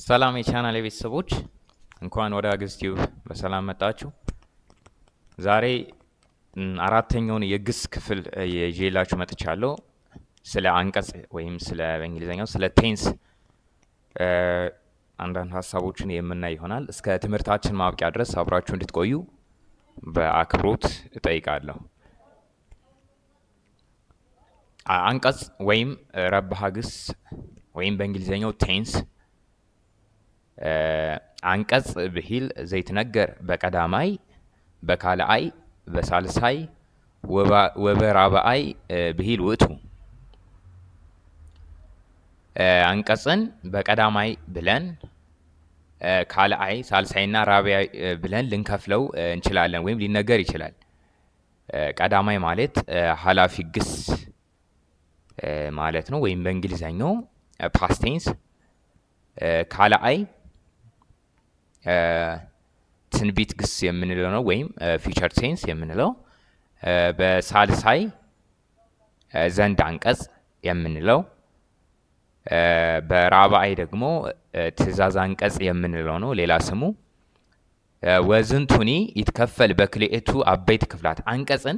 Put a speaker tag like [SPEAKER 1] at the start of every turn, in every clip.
[SPEAKER 1] ሰላም የቻናሌ ቤተሰቦች እንኳን ወደ አግስት ቲዩብ በሰላም መጣችሁ። ዛሬ አራተኛውን የግስ ክፍል ይዤላችሁ መጥቻለሁ። ስለ አንቀጽ ወይም ስለ በእንግሊዘኛው ስለ ቴንስ አንዳንድ ሀሳቦችን የምናይ ይሆናል። እስከ ትምህርታችን ማብቂያ ድረስ አብራችሁ እንድትቆዩ በአክብሮት እጠይቃለሁ። አንቀጽ ወይም ረባሃ ግስ ወይም በእንግሊዘኛው ቴንስ አንቀጽ ብሂል ዘይትነገር በቀዳማይ በካልአይ በሳልሳይ ወበራብአይ ብሂል ውእቱ። አንቀጽን በቀዳማይ ብለን ካልአይ ሳልሳይና ራብአይ ብለን ልንከፍለው እንችላለን ወይም ሊነገር ይችላል። ቀዳማይ ማለት ኃላፊ ግስ ማለት ነው ወይም በእንግሊዘኛው ፓስት ቴንስ። ካልአይ ትንቢት ግስ የምንለው ነው ወይም ፊውቸር ቴንስ የምንለው። በሳልሳይ ዘንድ አንቀጽ የምንለው፣ በራብአይ ደግሞ ትእዛዝ አንቀጽ የምንለው ነው ሌላ ስሙ። ወዝንቱኒ ይትከፈል በክልኤቱ አበይት ክፍላት። አንቀጽን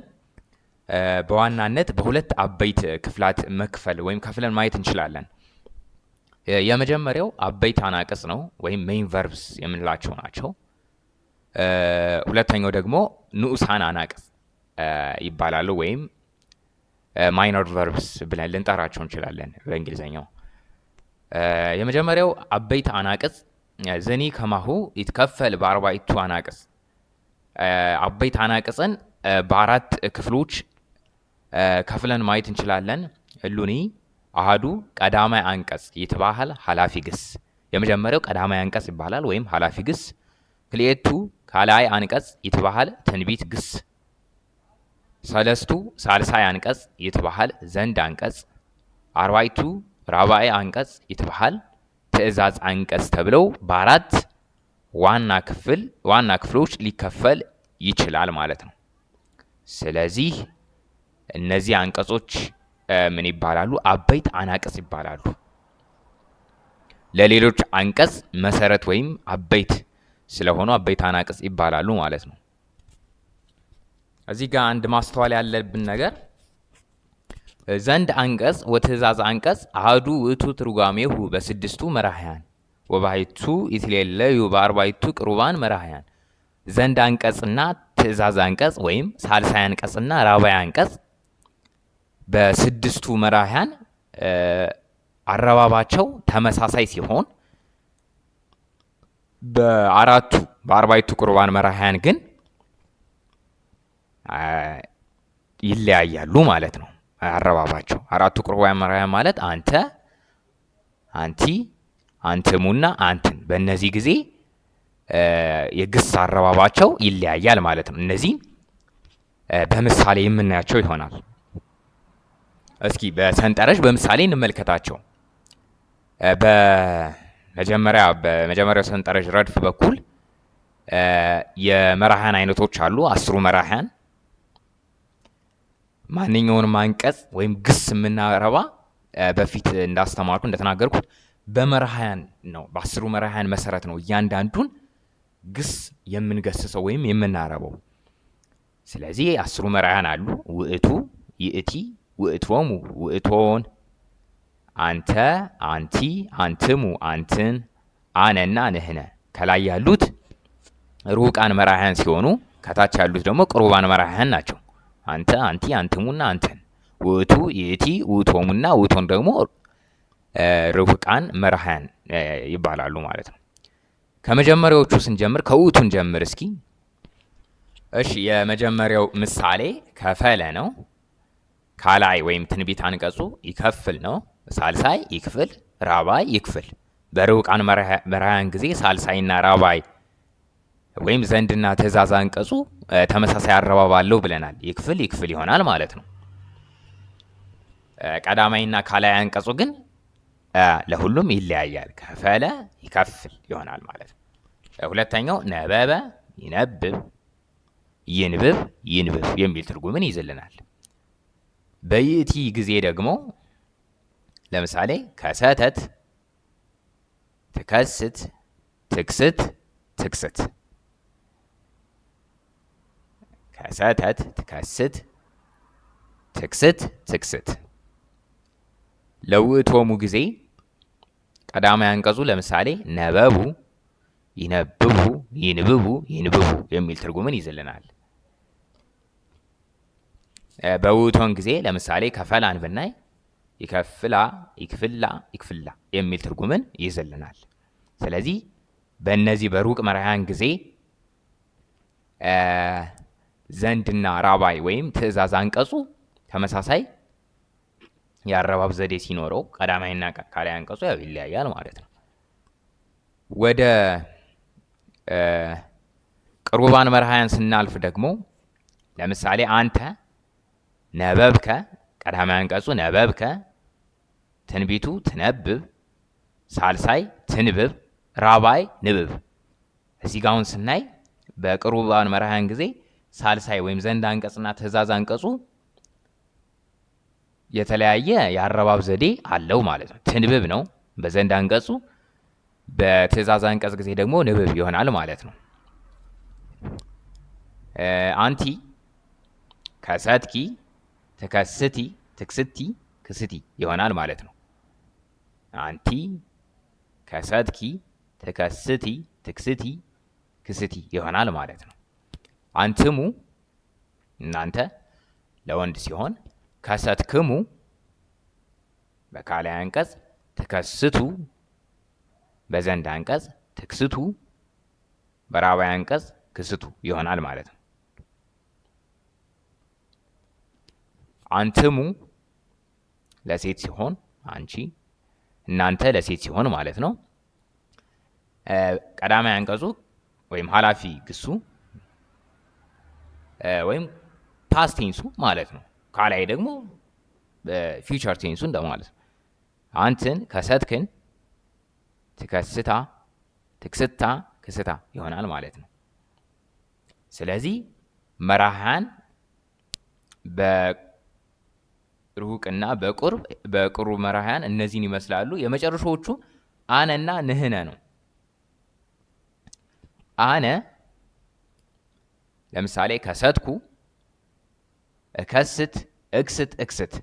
[SPEAKER 1] በዋናነት በሁለት አበይት ክፍላት መክፈል ወይም ከፍለን ማየት እንችላለን። የመጀመሪያው አበይት አናቅጽ ነው ወይም ሜይን ቨርብስ የምንላቸው ናቸው። ሁለተኛው ደግሞ ንዑሳን አናቅጽ ይባላሉ ወይም ማይነር ቨርብስ ብለን ልንጠራቸው እንችላለን በእንግሊዘኛው። የመጀመሪያው አበይት አናቅጽ ዘኒ ከማሁ ይትከፈል በአርባዕቱ አናቅጽ። አበይት አናቅጽን በአራት ክፍሎች ከፍለን ማየት እንችላለን። እሉኒ አሃዱ ቀዳማይ አንቀጽ ይትባሃል ኃላፊ ግስ። የመጀመሪያው ቀዳማይ አንቀጽ ይባላል ወይም ኃላፊ ግስ። ክልኤቱ ካልአይ አንቀጽ ይትባሃል ትንቢት ግስ። ሰለስቱ ሳልሳይ አንቀጽ ይትባሃል ዘንድ አንቀጽ። አርባዕቱ ራብአይ አንቀጽ ይትባሃል ትእዛዝ አንቀጽ ተብለው በአራት ዋና ክፍሎች ሊከፈል ይችላል ማለት ነው። ስለዚህ እነዚህ አንቀጾች ምን ይባላሉ? አበይት አናቅጽ ይባላሉ። ለሌሎች አንቀጽ መሰረት ወይም አበይት ስለሆኑ አበይት አናቅጽ ይባላሉ ማለት ነው። እዚህ ጋር አንድ ማስተዋል ያለብን ነገር ዘንድ አንቀጽ ወትእዛዝ አንቀጽ አሐዱ ውእቱ ትርጓሜሁ በስድስቱ መራሕያን ወባሕቱ ይትሌለዩ በአርባዕቱ ቅሩባን መራሕያን። ዘንድ አንቀጽና ትእዛዝ አንቀጽ ወይም ሳልሳይ አንቀጽና ራብአይ አንቀጽ በስድስቱ መራሕያን አረባባቸው ተመሳሳይ ሲሆን በአርባዕቱ ቅሩባን መራሕያን ግን ይለያያሉ ማለት ነው። አረባባቸው አራቱ ቅሩባን መራሕያን ማለት አንተ፣ አንቲ፣ አንትሙና አንትን። በእነዚህ ጊዜ የግስ አረባባቸው ይለያያል ማለት ነው። እነዚህ በምሳሌ የምናያቸው ይሆናል። እስኪ በሰንጠረዥ በምሳሌ እንመልከታቸው። በመጀመሪያው ሰንጠረዥ ረድፍ በኩል የመራሕያን አይነቶች አሉ። 10 መራሕያን። ማንኛውንም አንቀጽ ወይም ግስ የምናረባ በፊት እንደተናገርኩት በመራሕያን ነው። በ10 መራሕያን መሰረት ነው እያንዳንዱን ግስ የምንገስሰው ወይም የምናረበው። ስለዚህ 10 መራሕያን አሉ። ውእቱ፣ ይእቲ፣ ውእቶሙ፣ ውእቶን፣ አንተ፣ አንቲ፣ አንትሙ፣ አንትን፣ አነና ንህነ። ከላይ ያሉት ሩቃን መራሕያን ሲሆኑ ከታች ያሉት ደግሞ ቅሩባን መራሕያን ናቸው። አንተ፣ አንቲ፣ አንትሙና አንተን። ውእቱ፣ ይእቲ፣ ውእቶሙና ውእቶን ደግሞ ርሁቃን መራሕያን ይባላሉ ማለት ነው። ከመጀመሪያዎቹ ስንጀምር ከውእቱን ጀምር እስኪ። እሺ፣ የመጀመሪያው ምሳሌ ከፈለ ነው። ካልአይ ወይም ትንቢት አንቀጹ ይከፍል ነው። ሳልሳይ ይክፍል፣ ራብአይ ይክፍል። በርሁቃን መራሕያን ጊዜ ሳልሳይና ራብአይ ወይም ዘንድና ትእዛዝ አንቀጹ ተመሳሳይ አረባብ አለው ብለናል። ይክፍል ይክፍል ይሆናል ማለት ነው። ቀዳማይና ካልአይ አንቀጹ ግን ለሁሉም ይለያያል። ከፈለ ይከፍል ይሆናል ማለት ነው። ሁለተኛው ነበበ ይነብብ፣ ይንብብ ይንብብ የሚል ትርጉምን ይዝልናል። በይእቲ ጊዜ ደግሞ ለምሳሌ ከሰተት ትከስት ትክስት ትክስት ከሰተት ትከስት ትክስት ትክስት ለውእቶሙ ጊዜ ቀዳማይ አንቀጹ ለምሳሌ ነበቡ ይነብቡ ይንብቡ ይንብቡ የሚል ትርጉምን ይዝልናል። በውእቶን ጊዜ ለምሳሌ ከፈላን ብናይ ይከፍላ ይክፍላ ይክፍላ የሚል ትርጉምን ይዝልናል። ስለዚህ በእነዚህ በሩቅ መራሕያን ጊዜ ዘንድና ራባይ ወይም ትእዛዝ አንቀጹ ተመሳሳይ የአረባብ ዘዴ ሲኖረው ቀዳማይና ካልአይ አንቀጹ ያው ይለያያል ማለት ነው። ወደ ቅሩባን መራሕያን ስናልፍ ደግሞ ለምሳሌ አንተ ነበብከ ቀዳማይ አንቀጹ ነበብከ፣ ትንቢቱ ትነብብ፣ ሳልሳይ ትንብብ፣ ራባይ ንብብ። እዚህ ጋር አሁን ስናይ በቅሩባን መራሕያን ጊዜ ሳልሳይ ወይም ዘንድ አንቀጽና ትእዛዝ አንቀጹ የተለያየ የአረባብ ዘዴ አለው ማለት ነው። ትንብብ ነው በዘንድ አንቀጹ፣ በትእዛዝ አንቀጽ ጊዜ ደግሞ ንብብ ይሆናል ማለት ነው። አንቲ ከሰትኪ ትከስቲ ትክስቲ ክስቲ ይሆናል ማለት ነው። አንቲ ከሰትኪ ትከስቲ ትክስቲ ክስቲ ይሆናል ማለት ነው። አንትሙ እናንተ ለወንድ ሲሆን ከሰትክሙ በካልአይ አንቀጽ ትከስቱ፣ በዘንድ አንቀጽ ትክስቱ፣ በራባይ አንቀጽ ክስቱ ይሆናል ማለት ነው። አንትሙ ለሴት ሲሆን አንቺ፣ እናንተ ለሴት ሲሆን ማለት ነው። ቀዳማይ አንቀጹ ወይም ኃላፊ ግሱ ወይም ፓስት ቴንሱ ማለት ነው። ካልአይ ደግሞ ፊውቸር ቴንሱ እንደማለት ነው። አንትን ከሰትክን ትከስታ ትክስታ ክስታ ይሆናል ማለት ነው። ስለዚህ መራሕያን በሩቅና በቅሩብ መራሕያን እነዚህን ይመስላሉ። የመጨረሻዎቹ አነና ንህነ ነው። አነ ለምሳሌ ከሰትኩ እከስት እክስት እክስት።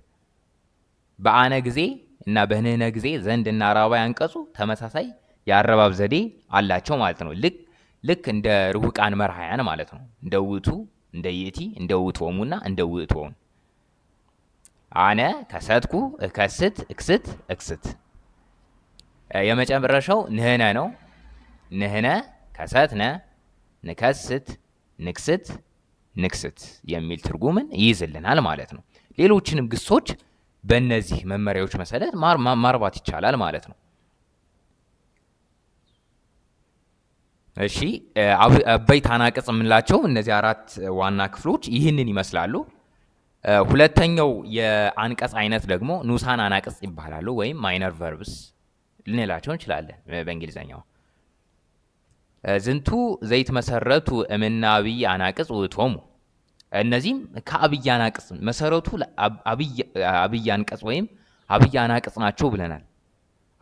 [SPEAKER 1] በአነ ጊዜ እና በንህነ ጊዜ ዘንድ እና ራባይ አንቀጹ ተመሳሳይ የአረባብ ዘዴ አላቸው ማለት ነው። ልክ እንደ ርሁቃን መራሕያን ማለት ነው። እንደ ውእቱ፣ እንደ ይእቲ፣ እንደ ውእቶሙና እንደ ውእቶን። አነ ከሰትኩ እከስት እክስት እክስት። የመጨረሻው ንህነ ነው። ንህነ ከሰትነ ንከስት ንክስት ንክስት የሚል ትርጉምን ይይዝልናል ማለት ነው። ሌሎችንም ግሶች በእነዚህ መመሪያዎች መሰረት ማርባት ይቻላል ማለት ነው። እሺ አበይት አናቅጽ የምንላቸው እነዚህ አራት ዋና ክፍሎች ይህንን ይመስላሉ። ሁለተኛው የአንቀጽ አይነት ደግሞ ንዑሳን አናቅጽ ይባላሉ፣ ወይም ማይነር ቨርብስ ልንላቸው እንችላለን በእንግሊዝኛው። ዝንቱ ዘይትመሰረቱ እምነ አብይ አናቅጽ ውእቶሙ። እነዚህም ከአብይ አናቅጽ መሰረቱ አብይ አንቀጽ ወይም አብይ አናቅጽ ናቸው ብለናል።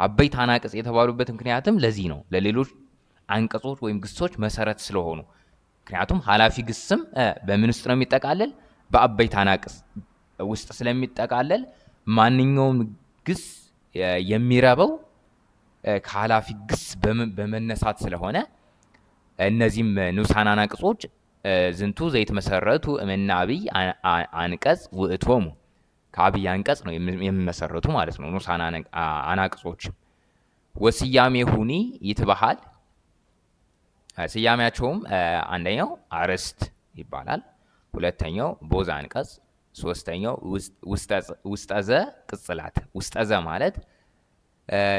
[SPEAKER 1] አበይት አናቅጽ የተባሉበት ምክንያትም ለዚህ ነው፣ ለሌሎች አንቀጾች ወይም ግሶች መሰረት ስለሆኑ። ምክንያቱም ኃላፊ ግስም በምን ውስጥ ነው የሚጠቃለል? በአበይት አናቅጽ ውስጥ ስለሚጠቃለል ማንኛውም ግስ የሚረበው ከኃላፊ ግስ በመነሳት ስለሆነ እነዚህም ንዑሳን አናቅጾች ዝንቱ ዘይትመሰረቱ እምነ አብይ አንቀጽ ውእቶሙ ከአብይ አንቀጽ ነው የሚመሰረቱ ማለት ነው። ንዑሳን አናቅጾች ወስያሜ ሁኒ ይትበሃል። ስያሜያቸውም አንደኛው አርዕስት ይባላል፣ ሁለተኛው ቦዛ አንቀጽ፣ ሶስተኛው ውስጠዘ ቅጽላት። ውስጠዘ ማለት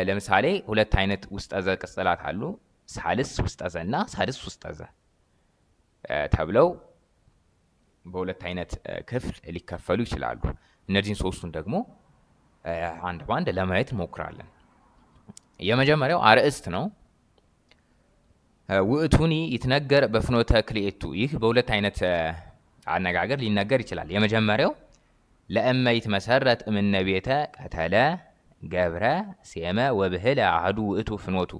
[SPEAKER 1] ለምሳሌ ሁለት አይነት ውስጠዘ ቅጽላት አሉ። ሳልስ ውስጠዘ እና ሳድስ ውስጠዘ ተብለው በሁለት አይነት ክፍል ሊከፈሉ ይችላሉ። እነዚህን ሶስቱን ደግሞ አንድ ባንድ ለማየት እንሞክራለን። የመጀመሪያው አርዕስት ነው። ውእቱኒ ይትነገር በፍኖተ ክልኤቱ። ይህ በሁለት አይነት አነጋገር ሊነገር ይችላል። የመጀመሪያው ለእመ ይትመሰረት እምነ ቤተ ቀተለ ገብረ ሴመ ወብህለ አህዱ ውእቱ ፍኖቱ።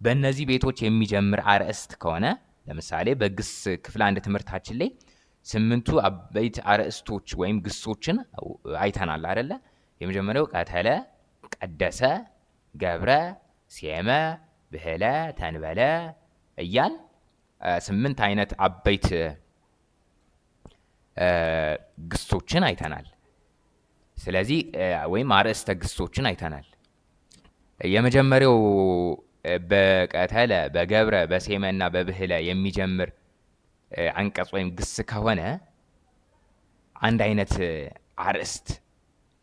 [SPEAKER 1] በእነዚህ ቤቶች የሚጀምር አርእስት ከሆነ ለምሳሌ በግስ ክፍል አንድ ትምህርታችን ላይ 8ቱ አበይት አርእስቶች ወይም ግሶችን አይተናል አይደለ? የመጀመሪያው ቀተለ፣ ቀደሰ፣ ገብረ፣ ሴመ፣ ብህለ፣ ተንበለ እያል 8 አይነት አበይት ግሶችን አይተናል። ስለዚህ ወይም አርእስተ ግሶችን አይተናል። የመጀመሪያው በቀተለ፣ በገብረ፣ በሴመ እና በብህለ የሚጀምር አንቀጽ ወይም ግስ ከሆነ አንድ አይነት አርእስት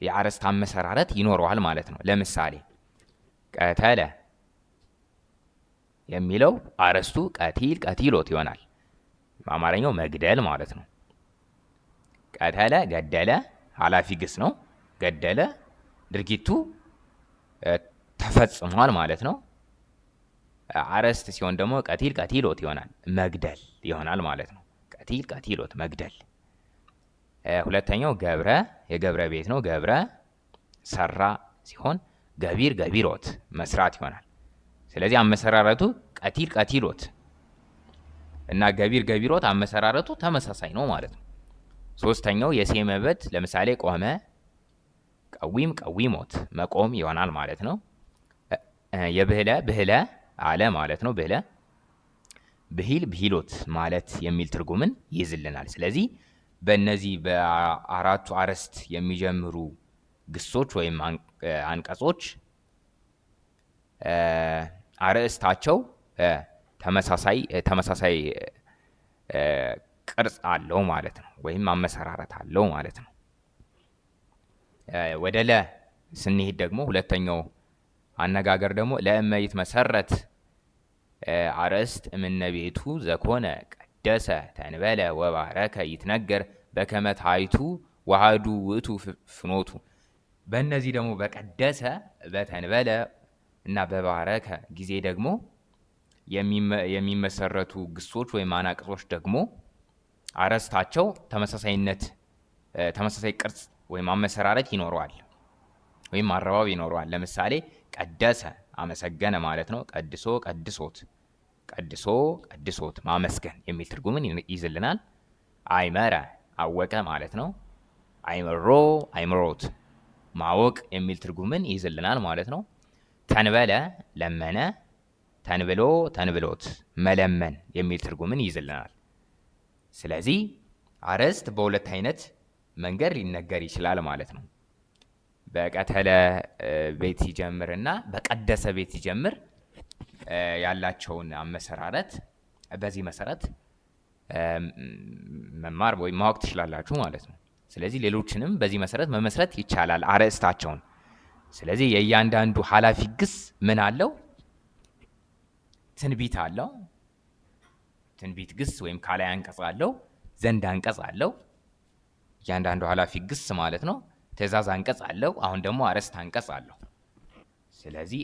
[SPEAKER 1] የአርእስት አመሰራረት ይኖረዋል ማለት ነው። ለምሳሌ ቀተለ የሚለው አርእስቱ ቀቲል፣ ቀቲሎት ይሆናል። በአማርኛው መግደል ማለት ነው። ቀተለ ገደለ፣ ኃላፊ ግስ ነው። ገደለ ድርጊቱ ተፈጽሟል ማለት ነው። አርእስት ሲሆን ደግሞ ቀቲል፣ ቀቲሎት ይሆናል። መግደል ይሆናል ማለት ነው። ቀቲል፣ ቀቲሎት መግደል። ሁለተኛው ገብረ የገብረ ቤት ነው። ገብረ ሰራ ሲሆን ገቢር፣ ገቢሮት መስራት ይሆናል። ስለዚህ አመሰራረቱ ቀቲል፣ ቀቲሎት እና ገቢር፣ ገቢሮት አመሰራረቱ ተመሳሳይ ነው ማለት ነው። ሶስተኛው የሴመ በት ለምሳሌ ቆመ፣ ቀዊም፣ ቀዊሞት መቆም ይሆናል ማለት ነው። የብህለ ብህለ አለ ማለት ነው። ብህለ ብሂል፣ ብሂሎት ማለት የሚል ትርጉምን ይይዝልናል። ስለዚህ በእነዚህ በአራቱ አርእስት የሚጀምሩ ግሶች ወይም አንቀጾች አርእስታቸው ተመሳሳይ ቅርጽ አለው ማለት ነው፣ ወይም አመሰራረት አለው ማለት ነው። ወደ ለ ስንሄድ ደግሞ ሁለተኛው አነጋገር ደግሞ ለእመይት መሰረት አርእስት እምነ ቤቱ ዘኮነ ቀደሰ ተንበለ ወባረከ ይትነገር በከመ ታይቱ ዋሃዱ ውእቱ ፍኖቱ። በእነዚህ ደግሞ በቀደሰ በተንበለ እና በባረከ ጊዜ ደግሞ የሚመሰረቱ ግሶች ወይም አናቅጾች ደግሞ አርእስታቸው ተመሳሳይ ቅርጽ ወይም አመሰራረት ይኖረዋል ወይም አረባብ ይኖረዋል። ለምሳሌ ቀደሰ አመሰገነ ማለት ነው። ቀድሶ፣ ቀድሶት፣ ቀድሶ፣ ቀድሶት ማመስገን የሚል ትርጉምን ይይዝልናል። አይመረ አወቀ ማለት ነው። አይምሮ፣ አይምሮት ማወቅ የሚል ትርጉምን ይይዝልናል ማለት ነው። ተንበለ ለመነ፣ ተንብሎ፣ ተንብሎት መለመን የሚል ትርጉምን ይይዝልናል። ስለዚህ አርእስት በሁለት አይነት መንገድ ሊነገር ይችላል ማለት ነው። በቀተለ ቤት ሲጀምርና በቀደሰ ቤት ሲጀምር ያላቸውን አመሰራረት በዚህ መሰረት መማር ወይም ማወቅ ትችላላችሁ ማለት ነው። ስለዚህ ሌሎችንም በዚህ መሰረት መመስረት ይቻላል አርእስታቸውን። ስለዚህ የእያንዳንዱ ኃላፊ ግስ ምን አለው? ትንቢት አለው። ትንቢት ግስ ወይም ካላይ አንቀጽ አለው። ዘንድ አንቀጽ አለው። እያንዳንዱ ኃላፊ ግስ ማለት ነው። ትእዛዝ አንቀጽ አለው። አሁን ደግሞ አርእስት አንቀጽ አለው። ስለዚህ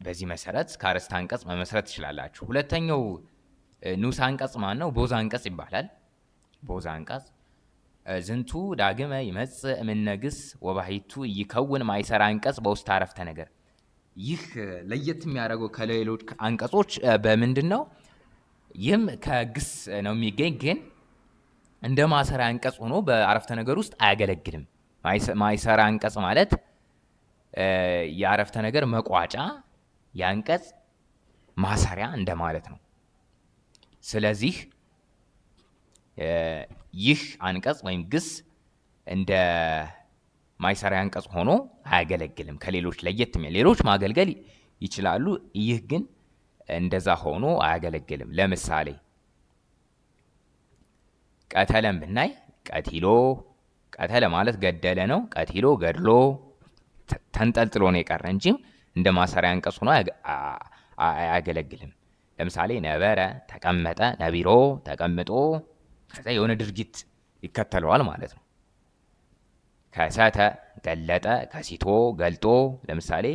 [SPEAKER 1] በዚህ መሰረት ከአርእስት አንቀጽ መመስረት ትችላላችሁ። ሁለተኛው ንዑስ አንቀጽ ማን ነው? ቦዛ አንቀጽ ይባላል። ቦዛ አንቀጽ ዝንቱ ዳግመ ይመጽእ እምነ ግስ ወባሕቱ ይከውን ማይሰራ አንቀጽ በውስተ አረፍተ ነገር። ይህ ለየት የሚያደርገው ከሌሎች አንቀጾች በምንድን ነው? ይህም ከግስ ነው የሚገኝ፣ ግን እንደ ማሰሪያ አንቀጽ ሆኖ በአረፍተ ነገር ውስጥ አያገለግልም። ማይሰራ አንቀጽ ማለት የአረፍተ ነገር መቋጫ፣ የአንቀጽ ማሰሪያ እንደማለት ነው። ስለዚህ ይህ አንቀጽ ወይም ግስ እንደ ማይሰሪያ አንቀጽ ሆኖ አያገለግልም። ከሌሎች ለየት ሌሎች ማገልገል ይችላሉ። ይህ ግን እንደዛ ሆኖ አያገለግልም። ለምሳሌ ቀተለን ብናይ ቀቲሎ፣ ቀተለ ማለት ገደለ ነው። ቀቲሎ ገድሎ ተንጠልጥሎ ነው የቀረ እንጂ እንደ ማሰሪያ አንቀጽ ሆኖ አያገለግልም። ለምሳሌ ነበረ ተቀመጠ፣ ነቢሮ ተቀምጦ፣ ከዛ የሆነ ድርጊት ይከተለዋል ማለት ነው። ከሰተ ገለጠ፣ ከሲቶ ገልጦ፣ ለምሳሌ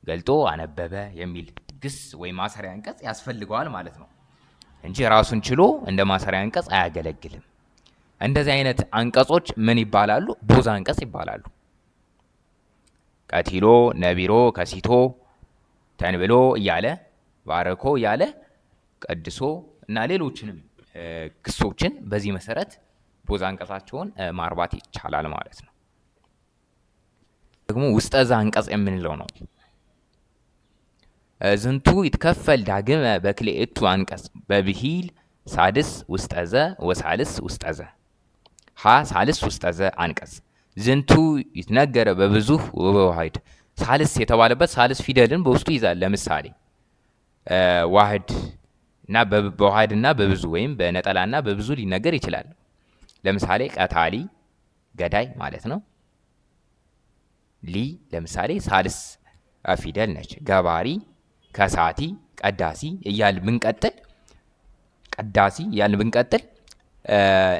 [SPEAKER 1] ገልጦ አነበበ የሚል ግስ ወይም ማሰሪያ አንቀጽ ያስፈልገዋል ማለት ነው እንጂ ራሱን ችሎ እንደ ማሰሪያ አንቀጽ አያገለግልም። እንደዚህ አይነት አንቀጾች ምን ይባላሉ? ቦዛ አንቀጽ ይባላሉ። ቀቲሎ፣ ነቢሮ፣ ከሲቶ፣ ተንብሎ እያለ ባረኮ ያለ ቀድሶ እና ሌሎችንም ግሶችን በዚህ መሰረት ቦዛ አንቀጻቸውን ማርባት ይቻላል ማለት ነው። ደግሞ ውስጠ ዘ አንቀጽ የምንለው ነው። ዝንቱ ይትከፈል ዳግመ በክልኤቱ አንቀጽ በብሂል ሳድስ ውስጠ ዘ ወሳልስ ውስጠ ዘ ሀ ሳልስ ውስጠ ዘ አንቀጽ ዝንቱ ይትነገረ በብዙህ ወበዋህድ ሳልስ የተባለበት ሳልስ ፊደልን በውስጡ ይዛል። ለምሳሌ ዋህድ እና በዋህድ እና በብዙ ወይም በነጠላ እና በብዙ ሊነገር ይችላል። ለምሳሌ ቀታሊ ገዳይ ማለት ነው። ሊ ለምሳሌ ሳልስ ፊደል ነች። ገባሪ፣ ከሳቲ፣ ቀዳሲ እያል ብንቀጥል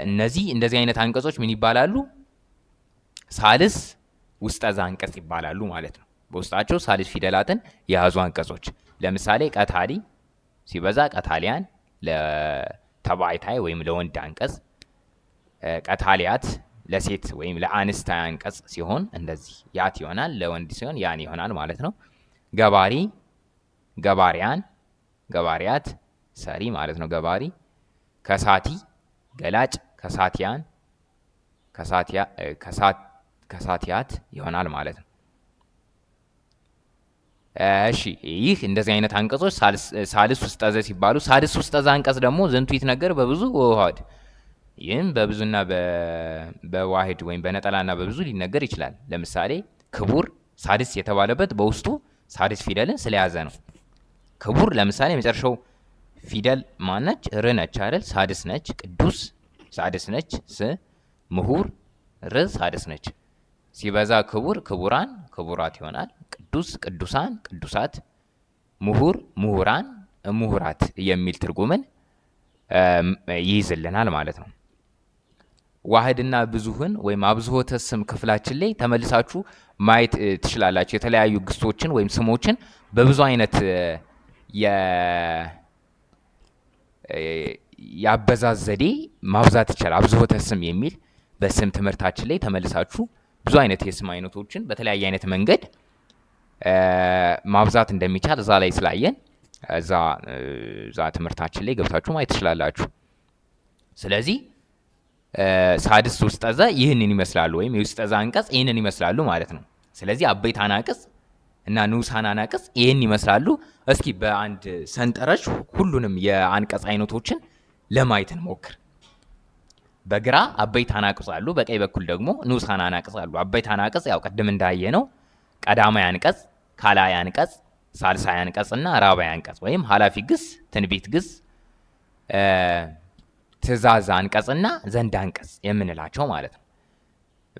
[SPEAKER 1] እነዚህ እንደዚህ አይነት አንቀጾች ምን ይባላሉ? ሳልስ ውስጠ ዘ አንቀጽ ይባላሉ ማለት ነው። በውስጣቸው ሳልስ ፊደላትን የያዙ አንቀጾች። ለምሳሌ ቀታሊ ሲበዛ ቀታሊያን ለተባይታይ ወይም ለወንድ አንቀጽ፣ ቀታሊያት ለሴት ወይም ለአንስት አንቀጽ ሲሆን እንደዚህ ያት ይሆናል። ለወንድ ሲሆን ያን ይሆናል ማለት ነው። ገባሪ፣ ገባሪያን፣ ገባሪያት ሰሪ ማለት ነው ገባሪ። ከሳቲ ገላጭ፣ ከሳቲያን፣ ከሳቲያት ይሆናል ማለት ነው። እሺ ይህ እንደዚህ አይነት አንቀጾች ሳልስ ውስጠ ዘ ሲባሉ፣ ሳልስ ውስጠ ዘ አንቀጽ ደግሞ ዝንቱ ይትነገር በብዙ ወዋህድ፣ ይህም በብዙና በዋህድ ወይም በነጠላና በብዙ ሊነገር ይችላል። ለምሳሌ ክቡር ሳድስ የተባለበት በውስጡ ሳድስ ፊደልን ስለያዘ ነው። ክቡር ለምሳሌ የመጨረሻው ፊደል ማነች? ር ነች አይደል? ሳድስ ነች። ቅዱስ ሳድስ ነች። ምሁር ር ሳድስ ነች። ሲበዛ ክቡር ክቡራን ክቡራት ይሆናል። ቅዱስ ቅዱሳን ቅዱሳት፣ ምሁር ምሁራን ምሁራት የሚል ትርጉምን ይይዝልናል ማለት ነው። ዋህድና ብዙህን ወይም አብዝሆተ ስም ክፍላችን ላይ ተመልሳችሁ ማየት ትችላላችሁ። የተለያዩ ግሶችን ወይም ስሞችን በብዙ አይነት የአበዛዝ ዘዴ ማብዛት ይቻላል። አብዝሆተ ስም የሚል በስም ትምህርታችን ላይ ተመልሳችሁ ብዙ አይነት የስም አይነቶችን በተለያየ አይነት መንገድ ማብዛት እንደሚቻል እዛ ላይ ስላየን እዛ ትምህርታችን ላይ ገብታችሁ ማየት ትችላላችሁ። ስለዚህ ሳድስ ውስጠ ዘ ይህንን ይመስላሉ፣ ወይም የውስጠ ዘ አንቀጽ ይህንን ይመስላሉ ማለት ነው። ስለዚህ አበይት አናቅጽ እና ንዑሳን አናቅጽ ይህን ይመስላሉ። እስኪ በአንድ ሰንጠረዥ ሁሉንም የአንቀጽ አይነቶችን ለማየት እንሞክር። በግራ አበይት አናቅጽ አሉ፣ በቀኝ በኩል ደግሞ ንዑሳን አናቅጽ አሉ። አበይት አናቅጽ ያው ቅድም እንዳየነው ቀዳማይ አንቀጽ፣ ካላይ አንቀጽ፣ ሳልሳይ አንቀጽ እና ራባይ አንቀጽ ወይም ኃላፊ ግስ፣ ትንቢት ግስ፣ ትእዛዝ አንቀጽና ዘንድ አንቀጽ የምንላቸው ማለት ነው።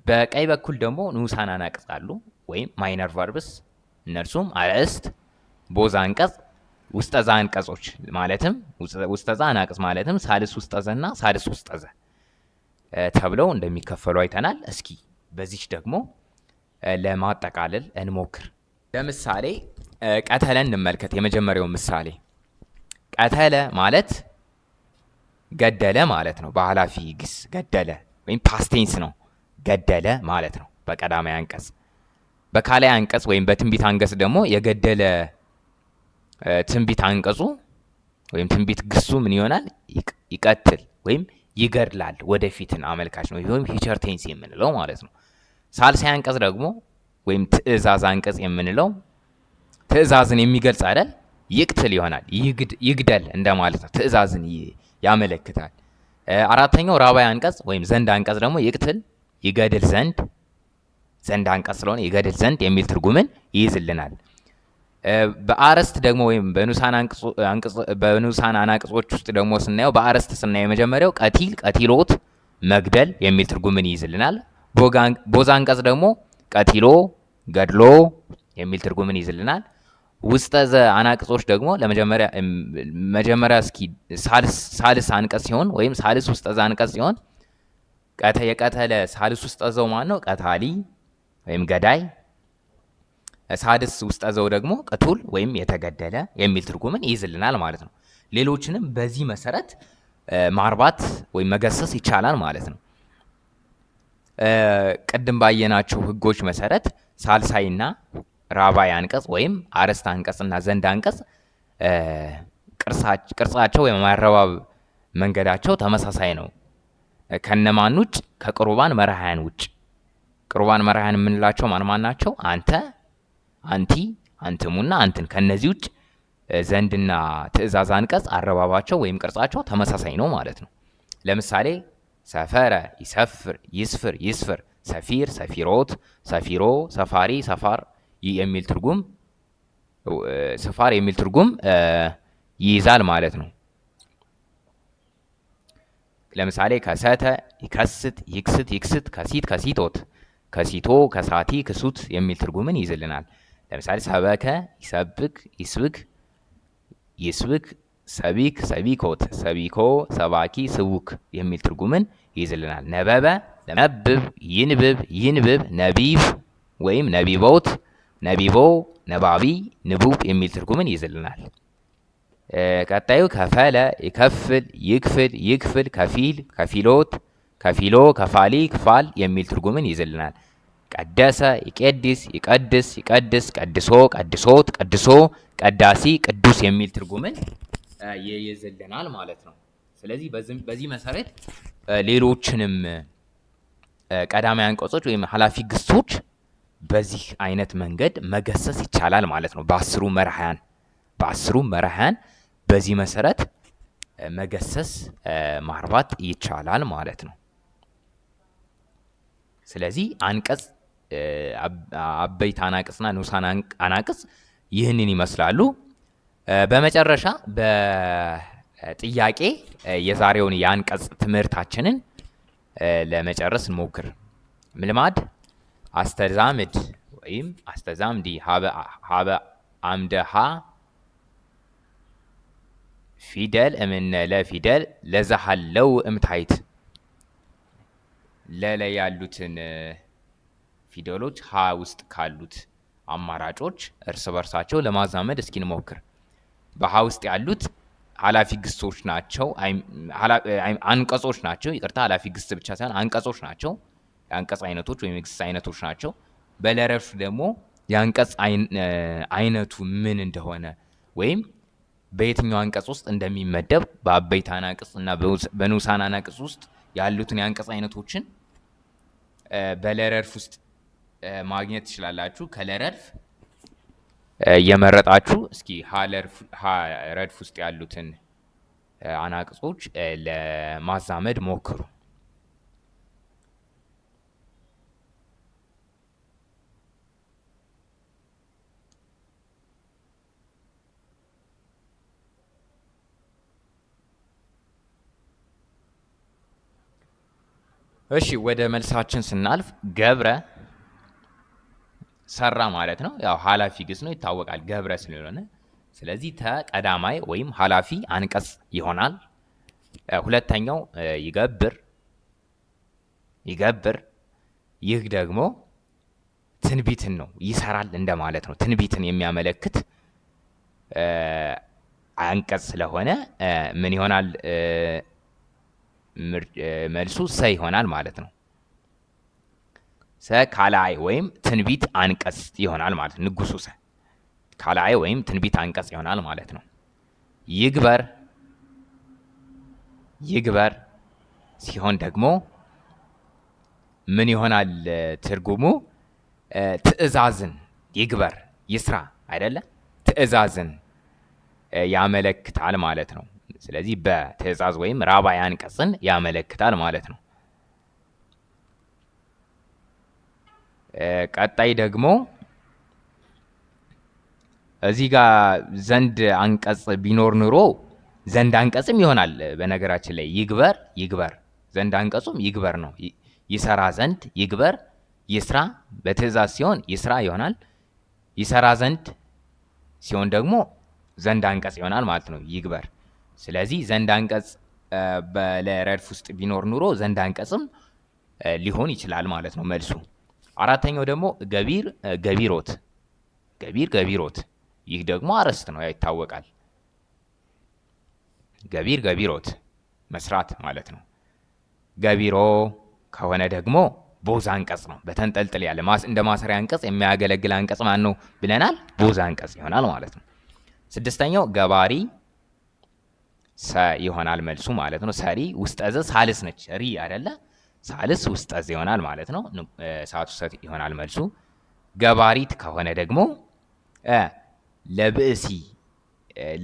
[SPEAKER 1] በቀኝ በኩል ደግሞ ንዑሳን አናቅጽ አሉ ወይም ማይነር ቨርብስ፣ እነርሱም አርእስት፣ ቦዛ አንቀጽ፣ ውስጠ ዘ አንቀጾች ማለትም ውስጠ ዘ አናቅጽ ማለትም ሳልስ ውስጠ ዘና ሳድስ ውስጠ ዘ ተብለው እንደሚከፈሉ አይተናል። እስኪ በዚች ደግሞ ለማጠቃለል እንሞክር። ለምሳሌ ቀተለን እንመልከት። የመጀመሪያው ምሳሌ ቀተለ ማለት ገደለ ማለት ነው። በኃላፊ ግስ ገደለ ወይም ፓስቴንስ ነው። ገደለ ማለት ነው በቀዳማይ አንቀጽ። በካላይ አንቀጽ ወይም በትንቢት አንቀጽ ደግሞ የገደለ ትንቢት አንቀጹ ወይም ትንቢት ግሱ ምን ይሆናል? ይቀትል ወይም ይገድላል፣ ወደፊትን አመልካች ነው። ይሄም ፊቸር ቴንስ የምንለው ማለት ነው። ሳልሳይ አንቀጽ ደግሞ ወይም ትእዛዝ አንቀጽ የምንለው ትእዛዝን የሚገልጽ አይደል? ይቅትል ይሆናል። ይግደል እንደማለት ነው። ትእዛዝን ያመለክታል። አራተኛው ራባይ አንቀጽ ወይም ዘንድ አንቀጽ ደግሞ ይቅትል ይገድል ዘንድ አንቀጽ ስለሆነ ይገድል ዘንድ የሚል ትርጉምን ይይዝልናል። በአረስት ደግሞ ወይም በንዑሳን አናቅጾች ውስጥ ደግሞ ስናየው በአረስት ስናየው የመጀመሪያው ቀቲል ቀቲሎት መግደል የሚል ትርጉምን ይይዝልናል። ቦዛ አንቀጽ ደግሞ ቀቲሎ ገድሎ የሚል ትርጉምን ይይዝልናል። ውስጠ ዘ አናቅጾች ደግሞ መጀመሪያ እስኪ ሳልስ አንቀጽ ሲሆን ወይም ሳልስ ውስጠ ዘ አንቀጽ ሲሆን የቀተለ ሳልስ ውስጠ ዘው ማን ነው? ቀታሊ ወይም ገዳይ። ሳድስ ውስጠ ዘው ደግሞ ቅቱል ወይም የተገደለ የሚል ትርጉምን ይይዝልናል ማለት ነው። ሌሎችንም በዚህ መሰረት ማርባት ወይም መገሰስ ይቻላል ማለት ነው። ቅድም ባየናቸው ህጎች መሰረት ሳልሳይና ራባይ አንቀጽ ወይም አረስት አንቀጽና ዘንድ አንቀጽ ቅርጻቸው ወይም አረባብ መንገዳቸው ተመሳሳይ ነው። ከነማን ውጭ? ከቁርባን መራሕያን ውጭ። ቁርባን መራሕያን የምንላቸው ማን ናቸው? አንተ፣ አንቲ፣ አንትሙና አንትን። ከነዚህ ውጭ ዘንድና ትእዛዝ አንቀጽ አረባባቸው ወይም ቅርጻቸው ተመሳሳይ ነው ማለት ነው። ለምሳሌ ሰፈረ፣ ይሰፍር፣ ይስፍር፣ ይስፍር፣ ሰፊር፣ ሰፊሮት፣ ሰፊሮ፣ ሰፋሪ፣ ሰፋር የሚል ትርጉም ሰፋር የሚል ትርጉም ይይዛል ማለት ነው። ለምሳሌ ከሰተ፣ ይከስት፣ ይክስት፣ ይክስት፣ ከሲት፣ ከሲቶት፣ ከሲቶ፣ ከሳቲ፣ ክሱት የሚል ትርጉምን ይይዝልናል። ለምሳሌ ሰበከ፣ ይሰብክ፣ ይስብክ፣ ይስብክ፣ ሰቢክ፣ ሰቢኮት፣ ሰቢኮ፣ ሰባኪ፣ ስቡክ የሚል ትርጉምን ይይዝልናል። ነበበ፣ ነብብ፣ ይንብብ፣ ይንብብ፣ ነቢብ ወይም ነቢቦት፣ ነቢቦ፣ ነባቢ፣ ንቡብ የሚል ትርጉምን ይይዝልናል። ቀጣዩ ከፈለ፣ ይከፍል፣ ይክፍል፣ ይክፍል፣ ከፊል፣ ከፊሎት፣ ከፊሎ፣ ከፋሊ፣ ክፋል የሚል ትርጉምን ይይዝልናል። ቀደሰ፣ ይቄድስ፣ ይቀድስ፣ ይቀድስ፣ ቀድሶ፣ ቀድሶት፣ ቀድሶ፣ ቀዳሲ፣ ቅዱስ የሚል ትርጉምን ይይዝልናል ማለት ነው። ስለዚህ በዚህ መሰረት ሌሎችንም ቀዳማይ አንቀጾች ወይም ኃላፊ ግሶች በዚህ አይነት መንገድ መገሰስ ይቻላል ማለት ነው። በአስሩ መራሕያን በዚህ መሰረት መገሰስ ማርባት ይቻላል ማለት ነው። ስለዚህ አንቀጽ አበይት አናቅጽና ንዑሳን አናቅጽ ይህንን ይመስላሉ። በመጨረሻ በጥያቄ የዛሬውን የአንቀጽ ትምህርታችንን ለመጨረስ እንሞክር። ምልማድ አስተዛምድ ወይም አስተዛምዲ ሀበ አምደሃ ፊደል እምነ ለፊደል ለዛሃለው እምታይት። ለላይ ያሉትን ፊደሎች ሀ ውስጥ ካሉት አማራጮች እርስ በርሳቸው ለማዛመድ እስኪ እንሞክር። በሀ ውስጥ ያሉት ኃላፊ ግሶች ናቸው፣ አንቀጾች ናቸው። ይቅርታ፣ ኃላፊ ግስ ብቻ ሳይሆን አንቀጾች ናቸው። የአንቀጽ አይነቶች ወይም የግስ አይነቶች ናቸው። በለረፍ ደግሞ የአንቀጽ አይነቱ ምን እንደሆነ ወይም በየትኛው አንቀጽ ውስጥ እንደሚመደብ በአበይት አናቅጽ እና በንዑሳን አናቅጽ ውስጥ ያሉትን የአንቀጽ አይነቶችን በለረድፍ ውስጥ ማግኘት ትችላላችሁ። ከለረድፍ እየመረጣችሁ እስኪ ሀ ረድፍ ውስጥ ያሉትን አናቅጾች ለማዛመድ ሞክሩ። እሺ ወደ መልሳችን ስናልፍ ገብረ ሰራ ማለት ነው። ያው ኃላፊ ግስ ነው ይታወቃል፣ ገብረ ስለሆነ ስለዚህ ተቀዳማይ ወይም ኃላፊ አንቀጽ ይሆናል። ሁለተኛው ይገብር፣ ይህ ደግሞ ትንቢትን ነው፣ ይሰራል እንደማለት ነው። ትንቢትን የሚያመለክት አንቀጽ ስለሆነ ምን ይሆናል? መልሱ ሰ ይሆናል ማለት ነው። ሰ ካልአይ ወይም ትንቢት አንቀጽ ይሆናል ማለት ነው። ንጉሱ ሰ ካልአይ ወይም ትንቢት አንቀጽ ይሆናል ማለት ነው። ይግበር ሲሆን ደግሞ ምን ይሆናል ትርጉሙ? ትእዛዝን ይግበር ይስራ አይደለ? ትእዛዝን ያመለክታል ማለት ነው። ስለዚህ በትእዛዝ ወይም ራባይ አንቀጽን ያመለክታል ማለት ነው። ቀጣይ ደግሞ እዚህ ጋር ዘንድ አንቀጽ ቢኖር ኑሮ ዘንድ አንቀጽም ይሆናል። በነገራችን ላይ ይግበር ዘንድ አንቀጹም ይግበር ነው። ይሰራ ዘንድ ይግበር፣ ይስራ በትእዛዝ ሲሆን ይስራ ይሆናል። ይሰራ ዘንድ ሲሆን ደግሞ ዘንድ አንቀጽ ይሆናል ማለት ነው ይግበር። ስለዚህ ዘንድ አንቀጽ በለረድፍ ውስጥ ቢኖር ኑሮ ዘንድ አንቀጽም ሊሆን ይችላል ማለት ነው መልሱ። አራተኛው ደግሞ ገቢሮት፣ ይህ ደግሞ አርዕስት ነው ይታወቃል። ገቢሮት መስራት ማለት ነው። ገቢሮ ከሆነ ደግሞ ቦዛ አንቀጽ ነው። በተንጠልጥል ያለ እንደ ማሰሪያ አንቀጽ የሚያገለግል አንቀጽ ማን ነው ብለናል? ቦዛ አንቀጽ ይሆናል ማለት ነው። ስድስተኛው ገባሪ ሰ ይሆናል መልሱ ማለት ነው። ሰሪ ውስጠዘ ሳልስ ነች ሪ አይደለ? ሳልስ ውስጠዘ ይሆናል ማለት ነው። ሰዓቱ ሰ ይሆናል መልሱ። ገባሪት ከሆነ ደግሞ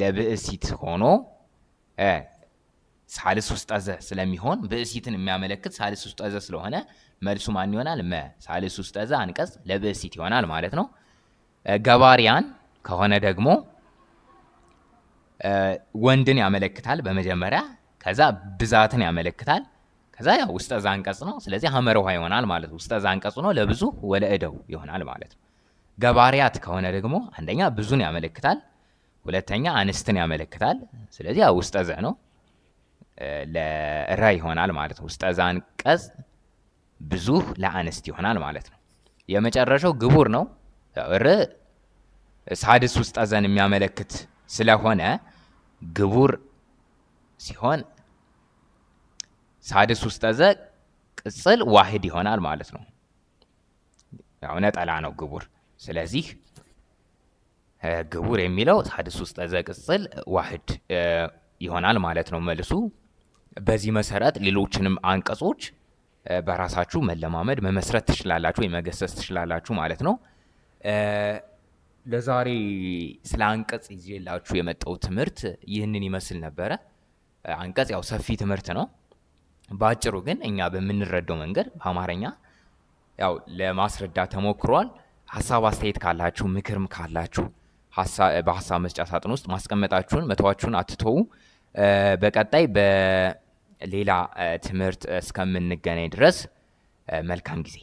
[SPEAKER 1] ለብእሲት ሆኖ ሳልስ ውስጠዘ ስለሚሆን ብእሲትን የሚያመለክት ሳልስ ውስጠዘ ስለሆነ መልሱ ማን ይሆናል? መ ሳልስ ውስጠዘ አንቀጽ ለብእሲት ይሆናል ማለት ነው። ገባሪያን ከሆነ ደግሞ ወንድን ያመለክታል በመጀመሪያ፣ ከዛ ብዛትን ያመለክታል፣ ከዛ ያው ውስጠዘ አንቀጽ ነው። ስለዚህ ሐመረ ውሃ ይሆናል ማለት ነው። ውስጠዘ አንቀጽ ነው ለብዙ ወለእደው ይሆናል ማለት ነው። ገባሪያት ከሆነ ደግሞ አንደኛ ብዙን ያመለክታል፣ ሁለተኛ አንስትን ያመለክታል። ስለዚህ ያው ውስጠዘ ነው ለረ ይሆናል ማለት ነው። ውስጠዘ አንቀጽ ብዙ ለአንስት ይሆናል ማለት ነው። የመጨረሻው ግቡር ነው። ር ሳድስ ውስጠዘን የሚያመለክት ስለሆነ ግቡር ሲሆን ሳድስ ውስጠዘ ቅጽል ዋህድ ይሆናል ማለት ነው። ያው ነጠላ ነው ግቡር። ስለዚህ ግቡር የሚለው ሳድስ ውስጠዘ ቅጽል ዋህድ ይሆናል ማለት ነው መልሱ። በዚህ መሰረት ሌሎችንም አንቀጾች በራሳችሁ መለማመድ መመስረት ትችላላችሁ ወይ መገሰስ ትችላላችሁ ማለት ነው። ለዛሬ ስለ አንቀጽ ይዤላችሁ የመጣው ትምህርት ይህንን ይመስል ነበረ። አንቀጽ ያው ሰፊ ትምህርት ነው። በአጭሩ ግን እኛ በምንረዳው መንገድ በአማርኛ ያው ለማስረዳት ተሞክሯል። ሀሳብ አስተያየት ካላችሁ ምክርም ካላችሁ በሀሳብ መስጫ ሳጥን ውስጥ ማስቀመጣችሁን መተዋችሁን አትተዉ። በቀጣይ በሌላ ትምህርት እስከምንገናኝ ድረስ መልካም ጊዜ